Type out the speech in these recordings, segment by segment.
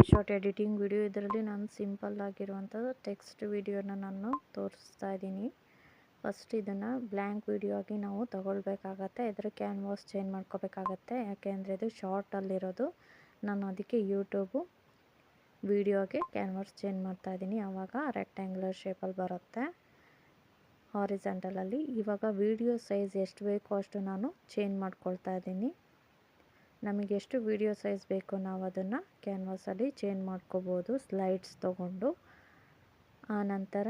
Short editing video. ಇದರಲ್ಲಿ ನಾನು simple ಆಗಿರುವಂಥದ್ದು ಟೆಕ್ಸ್ಟ್ ವಿಡಿಯೋನ ನಾನು ತೋರಿಸ್ತಾ ಇದ್ದೀನಿ. ಫಸ್ಟ್ ಇದನ್ನು ಬ್ಲ್ಯಾಂಕ್ ವಿಡಿಯೋ ಆಗಿ ನಾವು ತಗೊಳ್ಬೇಕಾಗತ್ತೆ. ಇದರ ಕ್ಯಾನ್ವಾಸ್ ಚೇಂಜ್ ಮಾಡ್ಕೋಬೇಕಾಗತ್ತೆ, ಯಾಕೆಂದರೆ ಇದು ಶಾರ್ಟಲ್ಲಿರೋದು. ನಾನು ಅದಕ್ಕೆ ಯೂಟ್ಯೂಬು ವಿಡಿಯೋಗೆ ಕ್ಯಾನ್ವಾಸ್ ಚೇಂಜ್ ಮಾಡ್ತಾ ಇದ್ದೀನಿ. ಆವಾಗ ರೆಕ್ಟ್ಯಾಂಗ್ಯುಲರ್ ಶೇಪಲ್ಲಿ ಬರುತ್ತೆ ಹಾರಿಜಾಂಟಲಲ್ಲಿ. ಇವಾಗ ವಿಡಿಯೋ ಸೈಜ್ ಎಷ್ಟು ಬೇಕೋ ಅಷ್ಟು ನಾನು ಚೇಂಜ್ ಮಾಡ್ಕೊಳ್ತಾ ಇದ್ದೀನಿ. ನಮಗೆ ಎಷ್ಟು ವಿಡಿಯೋ ಸೈಜ್ ಬೇಕು ನಾವು ಅದನ್ನು ಕ್ಯಾನ್ವಾಸಲ್ಲಿ ಚೇಂಜ್ ಮಾಡ್ಕೋಬೋದು ಸ್ಲೈಡ್ಸ್ ತೊಗೊಂಡು. ಆನಂತರ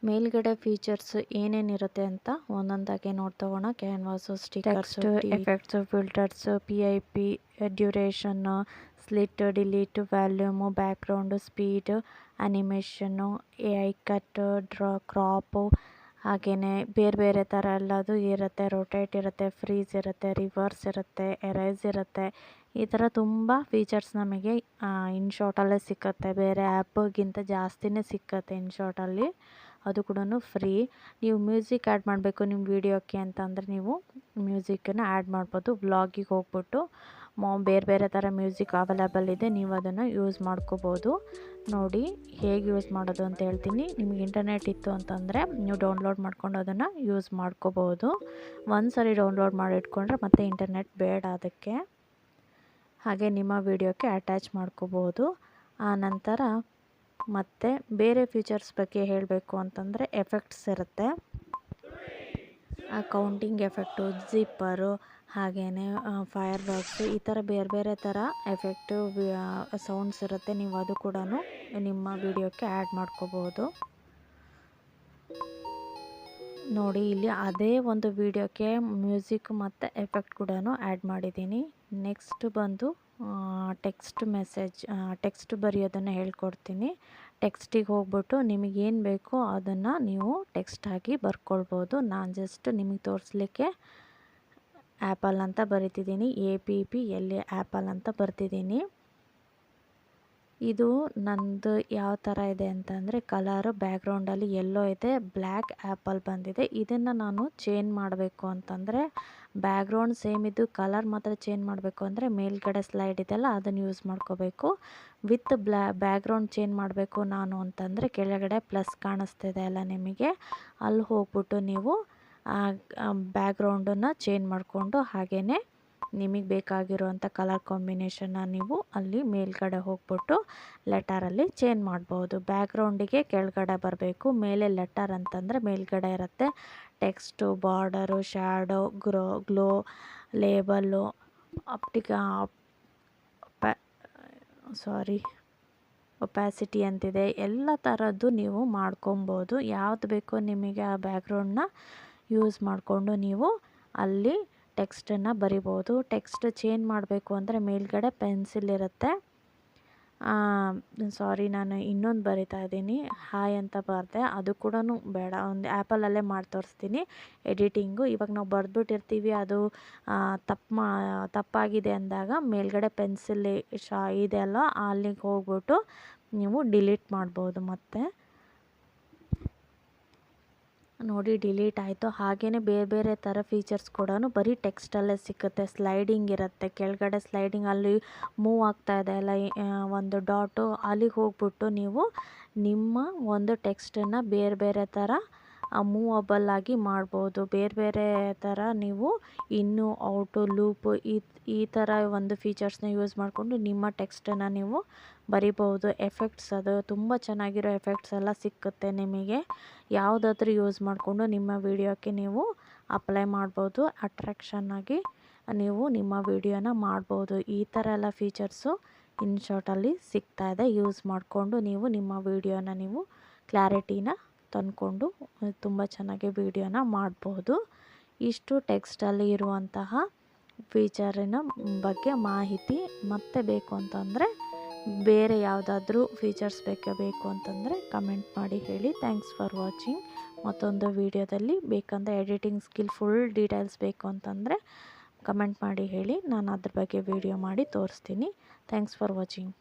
ಮೇಲ್ಗಡೆ ಫೀಚರ್ಸ್ ಏನೇನಿರುತ್ತೆ ಅಂತ ಒಂದೊಂದಾಗಿ ನೋಡ್ತಗೋಣ. Canvas, stickers, effects, filters, PIP, duration, split, delete, volume, background, speed, animation, AI cut, crop, ಹಾಗೆಯೇ ಬೇರೆ ಬೇರೆ ಥರ ಎಲ್ಲದು ಇರುತ್ತೆ. ರೊಟೇಟ್ ಇರುತ್ತೆ, ಫ್ರೀಸ್ ಇರುತ್ತೆ, ರಿವರ್ಸ್ ಇರುತ್ತೆ, ಎರೇಸ್ ಇರುತ್ತೆ. ಈ ಥರ ತುಂಬ ಫೀಚರ್ಸ್ ನಮಗೆ ಇನ್ಶಾರ್ಟಲ್ಲೇ ಸಿಕ್ಕತ್ತೆ. ಬೇರೆ ಆ್ಯಪ್ಗಿಂತ ಜಾಸ್ತಿನೇ ಸಿಕ್ಕತ್ತೆ ಇನ್ಶಾರ್ಟಲ್ಲಿ. ಅದು ಕೂಡ ಫ್ರೀ. ನೀವು ಮ್ಯೂಸಿಕ್ ಆ್ಯಡ್ ಮಾಡಬೇಕು ನಿಮ್ಮ ವೀಡಿಯೋಕ್ಕೆ ಅಂತಂದರೆ ನೀವು ಮ್ಯೂಸಿಕ್ಕನ್ನು ಆ್ಯಡ್ ಮಾಡ್ಬೋದು. ವ್ಲಾಗಿಗೆ ಹೋಗ್ಬಿಟ್ಟು ಬೇರೆ ಬೇರೆ ಥರ ಮ್ಯೂಸಿಕ್ ಅವೈಲೇಬಲ್ ಇದೆ, ನೀವು ಅದನ್ನು ಯೂಸ್ ಮಾಡ್ಕೋಬೋದು. ನೋಡಿ ಹೇಗೆ ಯೂಸ್ ಮಾಡೋದು ಅಂತ ಹೇಳ್ತೀನಿ. ನಿಮಗೆ ಇಂಟರ್ನೆಟ್ ಇತ್ತು ಅಂತಂದರೆ ನೀವು ಡೌನ್ಲೋಡ್ ಮಾಡ್ಕೊಂಡು ಅದನ್ನು ಯೂಸ್ ಮಾಡ್ಕೋಬೋದು. ಒಂದು ಸರಿ ಡೌನ್ಲೋಡ್ ಮಾಡಿ ಇಟ್ಕೊಂಡ್ರೆ ಮತ್ತೆ ಇಂಟರ್ನೆಟ್ ಬೇಡ ಅದಕ್ಕೆ. ಹಾಗೆ ನಿಮ್ಮ ವೀಡಿಯೋಕ್ಕೆ ಅಟ್ಯಾಚ್ ಮಾಡ್ಕೋಬೋದು. ಆನಂತರ ಮತ್ತು ಬೇರೆ ಫೀಚರ್ಸ್ ಬಗ್ಗೆ ಹೇಳಬೇಕು ಅಂತಂದರೆ ಎಫೆಕ್ಟ್ಸ್ ಇರುತ್ತೆ. ಕೌಂಟಿಂಗ್ ಎಫೆಕ್ಟು, ಜಿಪ್ಪರು, ಹಾಗೆಯೇ ಫೈರ್ ವರ್ಕ್ಸು, ಈ ಥರ ಬೇರೆ ಬೇರೆ ಥರ ಎಫೆಕ್ಟು ಸೌಂಡ್ಸ್ ಇರುತ್ತೆ. ನೀವು ಅದು ಕೂಡ ನಿಮ್ಮ ವಿಡಿಯೋಕ್ಕೆ ಆ್ಯಡ್ ಮಾಡ್ಕೋಬೋದು. ನೋಡಿ ಇಲ್ಲಿ ಅದೇ ಒಂದು ವಿಡಿಯೋಕ್ಕೆ ಮ್ಯೂಸಿಕ್ ಮತ್ತು ಎಫೆಕ್ಟ್ ಕೂಡ ಆ್ಯಡ್ ಮಾಡಿದ್ದೀನಿ. ನೆಕ್ಸ್ಟ್ ಬಂದು ಟೆಕ್ಸ್ಟ್ ಬರೆಯೋದನ್ನು ಹೇಳ್ಕೊಡ್ತೀನಿ. ಟೆಕ್ಸ್ಟಿಗೆ ಹೋಗ್ಬಿಟ್ಟು ನಿಮಗೇನು ಬೇಕೋ ಅದನ್ನು ನೀವು ಟೆಕ್ಸ್ಟ್ ಆಗಿ ಬರ್ಕೊಳ್ಬೋದು. ನಾನು ಜಸ್ಟ್ ನಿಮಗೆ ತೋರಿಸ್ಲಿಕ್ಕೆ ಆ್ಯಪಲ್ ಅಂತ ಬರಿತಿದ್ದೀನಿ, APPLA ಆ್ಯಪಲ್ ಅಂತ ಬರ್ತಿದ್ದೀನಿ. ಇದು ನಂದು ಯಾವ ಥರ ಇದೆ ಅಂತಂದರೆ ಕಲರು ಬ್ಯಾಕ್ಗ್ರೌಂಡಲ್ಲಿ ಎಲ್ಲೋ ಇದೆ, ಬ್ಲ್ಯಾಕ್ ಆ್ಯಪಲ್ ಬಂದಿದೆ. ಇದನ್ನು ನಾನು ಚೇಂಜ್ ಮಾಡಬೇಕು ಅಂತಂದರೆ ಬ್ಯಾಕ್ಗ್ರೌಂಡ್ ಸೇಮ್ ಇದ್ದು ಕಲರ್ ಮಾತ್ರ ಚೇಂಜ್ ಮಾಡಬೇಕು ಅಂದರೆ ಮೇಲ್ಗಡೆ ಸ್ಲೈಡ್ ಇದೆಲ್ಲ ಅದನ್ನು ಯೂಸ್ ಮಾಡ್ಕೋಬೇಕು. ವಿತ್ ಬ್ಯಾಕ್ಗ್ರೌಂಡ್ ಚೇಂಜ್ ಮಾಡಬೇಕು ನಾನು ಅಂತಂದರೆ ಕೆಳಗಡೆ ಪ್ಲಸ್ ಕಾಣಿಸ್ತಿದೆ ಅಲ್ಲ ನಿಮಗೆ, ಅಲ್ಲಿ ಹೋಗ್ಬಿಟ್ಟು ನೀವು ಬ್ಯಾಕ್ಗ್ರೌಂಡನ್ನು ಚೇಂಜ್ ಮಾಡಿಕೊಂಡು ಹಾಗೆಯೇ ನಿಮಗೆ ಬೇಕಾಗಿರುವಂಥ ಕಲರ್ ಕಾಂಬಿನೇಷನ್ನ ನೀವು ಅಲ್ಲಿ ಮೇಲ್ಗಡೆ ಹೋಗ್ಬಿಟ್ಟು ಲೆಟರಲ್ಲಿ ಚೇಂಜ್ ಮಾಡ್ಬೋದು. ಬ್ಯಾಕ್ಗ್ರೌಂಡಿಗೆ ಕೆಳಗಡೆ ಬರಬೇಕು, ಮೇಲೆ ಲೆಟರ್ ಅಂತಂದರೆ ಮೇಲ್ಗಡೆ ಇರುತ್ತೆ. Text, border, shadow, glow, label, opacity ಅಂತಿದೆ. ಎಲ್ಲ ಥರದ್ದು ನೀವು ಮಾಡ್ಕೊಬೋದು. ಯಾವ್ದು ಬೇಕೋ ನಿಮಗೆ ಆ ಬ್ಯಾಕ್ಗ್ರೌಂಡನ್ನ ಯೂಸ್ ಮಾಡಿಕೊಂಡು ನೀವು ಅಲ್ಲಿ ಟೆಕ್ಸ್ಟನ್ನು ಬರಿಬೋದು. ಟೆಕ್ಸ್ಟ್ ಚೇಂಜ್ ಮಾಡಬೇಕು ಅಂದರೆ ಮೇಲ್ಗಡೆ ಪೆನ್ಸಿಲ್ ಇರುತ್ತೆ. ನಾನು ಇನ್ನೊಂದು ಬರಿತಾ ಇದ್ದೀನಿ, ಹಾಯ್ ಅಂತ ಬರೆದೆ, ಅದು ಕೂಡ ಬೇಡ. ಒಂದು ಆ್ಯಪಲಲ್ಲೇ ಮಾಡಿ ತೋರಿಸ್ತೀನಿ ಎಡಿಟಿಂಗು. ಇವಾಗ ನಾವು ಬರೆದ್ಬಿಟ್ಟಿರ್ತೀವಿ, ಅದು ತಪ್ಪಾಗಿದೆ ಅಂದಾಗ ಮೇಲ್ಗಡೆ ಪೆನ್ಸಿಲ್ ಇದೆ ಅಲ್ಲ, ಅಲ್ಲಿಗೆ ಹೋಗ್ಬಿಟ್ಟು ನೀವು ಡಿಲೀಟ್ ಮಾಡ್ಬೋದು. ಮತ್ತು ನೋಡಿ ಡಿಲೀಟ್ ಆಯಿತು. ಹಾಗೆಯೇ ಬೇರೆ ಬೇರೆ ಥರ ಫೀಚರ್ಸ್ ಕೂಡ ಬರೀ ಟೆಕ್ಸ್ಟಲ್ಲೇ ಸಿಕ್ಕುತ್ತೆ. ಸ್ಲೈಡಿಂಗ್ ಇರುತ್ತೆ, ಕೆಳಗಡೆ ಸ್ಲೈಡಿಂಗ್ ಅಲ್ಲಿ ಮೂವ್ ಆಗ್ತಾ ಇದೆ ಅಲ್ಲ ಒಂದು ಡಾಟು, ಅಲ್ಲಿಗೆ ಹೋಗ್ಬಿಟ್ಟು ನೀವು ನಿಮ್ಮ ಒಂದು ಟೆಕ್ಸ್ಟನ್ನು ಬೇರೆ ಬೇರೆ ಥರ ಮೂವಬಲ್ ಆಗಿ ಮಾಡ್ಬೋದು. ಬೇರೆ ಬೇರೆ ಥರ ನೀವು ಇನ್ನು, ಔಟು, ಲೂಪು ಈ ಥರ ಒಂದು ಫೀಚರ್ಸ್ನ ಯೂಸ್ ಮಾಡಿಕೊಂಡು ನಿಮ್ಮ ಟೆಕ್ಸ್ಟನ್ನು ನೀವು ಬರಿಬೋದು. ಎಫೆಕ್ಟ್ಸ್, ಅದು ತುಂಬ ಚೆನ್ನಾಗಿರೋ ಎಫೆಕ್ಟ್ಸ್ ಎಲ್ಲ ಸಿಕ್ಕುತ್ತೆ ನಿಮಗೆ. ಯಾವುದಾದ್ರೂ ಯೂಸ್ ಮಾಡಿಕೊಂಡು ನಿಮ್ಮ ವಿಡಿಯೋಕ್ಕೆ ನೀವು ಅಪ್ಲೈ ಮಾಡ್ಬೋದು. ಅಟ್ರಾಕ್ಷನ್ನಾಗಿ ನೀವು ನಿಮ್ಮ ವಿಡಿಯೋನ ಮಾಡ್ಬೋದು. ಈ ಥರ ಎಲ್ಲ ಫೀಚರ್ಸು ಇನ್ಶಾರ್ಟಲ್ಲಿ ಸಿಗ್ತಾಯಿದೆ. ಯೂಸ್ ಮಾಡಿಕೊಂಡು ನೀವು ನಿಮ್ಮ ವಿಡಿಯೋನ ನೀವು ಕ್ಲಾರಿಟಿನ ತಂದ್ಕೊಂಡು ತುಂಬ ಚೆನ್ನಾಗಿ ವಿಡಿಯೋನ ಮಾಡ್ಬೋದು. ಇಷ್ಟು ಟೆಕ್ಸ್ಟಲ್ಲಿ ಇರುವಂತಹ ಫೀಚರಿನ ಬಗ್ಗೆ ಮಾಹಿತಿ. ಮತ್ತೆ ಬೇಕು ಅಂತಂದರೆ ಬೇರೆ ಯಾವುದಾದ್ರೂ ಫೀಚರ್ಸ್ ಬೇಕು ಅಂತಂದರೆ ಕಮೆಂಟ್ ಮಾಡಿ ಹೇಳಿ. Thanks for watching. ಮತ್ತೊಂದು ವಿಡಿಯೋದಲ್ಲಿ ಬೇಕಂದರೆ ಎಡಿಟಿಂಗ್ ಸ್ಕಿಲ್ ಫುಲ್ ಡೀಟೇಲ್ಸ್ ಬೇಕು ಅಂತಂದರೆ ಕಮೆಂಟ್ ಮಾಡಿ ಹೇಳಿ, ನಾನು ಅದ್ರ ಬಗ್ಗೆ ವಿಡಿಯೋ ಮಾಡಿ ತೋರಿಸ್ತೀನಿ. Thanks for watching.